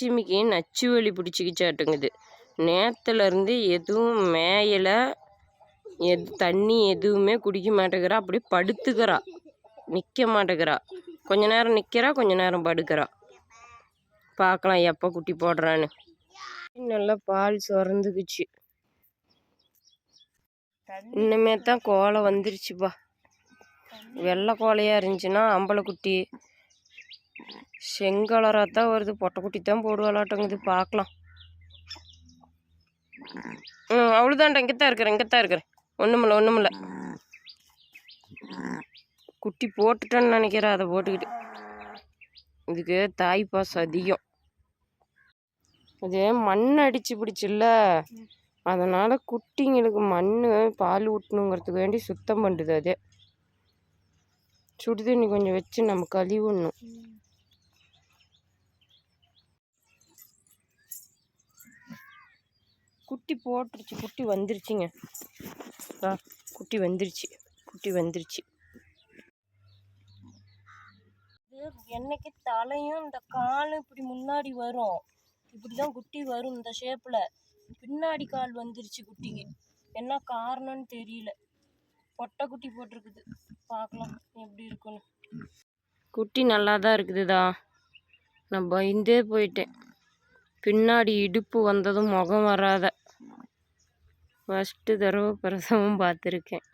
லட்சுமிக்கு நச்சு வலி பிடிச்சிக்கிச்சாட்டுங்குது. நேற்றுலேருந்து எதுவும் மேயலை, தண்ணி எதுவுமே குடிக்க மாட்டேங்கிறா. அப்படியே படுத்துக்கிறா, நிற்க மாட்டேங்கிறா. கொஞ்ச நேரம் நிற்கிறா, கொஞ்ச நேரம் படுக்கிறா. பார்க்கலாம் எப்போ குட்டி போடுறான்னு. நல்லா பால் சுரந்துக்குச்சு. இன்னுமே தான் கோலை வந்துருச்சுப்பா. வெள்ளை கோலையாக இருந்துச்சுன்னா ஆம்பளை குட்டி, செங்கலராக தான் வருது. பொட்டைக்குட்டி தான் போடுவாளாட்டங்குது. பார்க்கலாம். அவ்வளோதான்டா. இங்கே தான் இருக்கிறேன். ஒன்றுமில்ல. குட்டி போட்டுட்டேன்னு நினைக்கிறேன். அதை போட்டுக்கிட்டு இதுக்கு தாய்ப்பாசம் அதிகம். அது மண் அடிச்சு பிடிச்சில்ல, அதனால் குட்டிங்களுக்கு மண் பால் ஊட்டணுங்கிறதுக்கு வேண்டி சுத்தம் பண்ணுது. அதே சுடு தண்ணி கொஞ்சம் வச்சு நம்ம கழுவிடணும். குட்டி போட்டுருச்சு. குட்டி வந்துருச்சுங்க. குட்டி வந்துருச்சு. என்னைக்கு தலையும் இந்த காலும் இப்படி முன்னாடி வரும். இப்படிதான் குட்டி வரும் இந்த ஷேப்ல. பின்னாடி கால் வந்துருச்சு குட்டிக்கு. என்ன காரணம்னு தெரியல. பொட்டை குட்டி போட்டிருக்குது. பார்க்கலாம் எப்படி இருக்குன்னு. குட்டி நல்லா தான் இருக்குதுதா. நான் பயந்தே போயிட்டேன். பின்னாடி இடுப்பு வந்ததும் முகம் வராத ஃபஸ்ட்டு தடவை பிரசவம் பார்த்துருக்கேன்.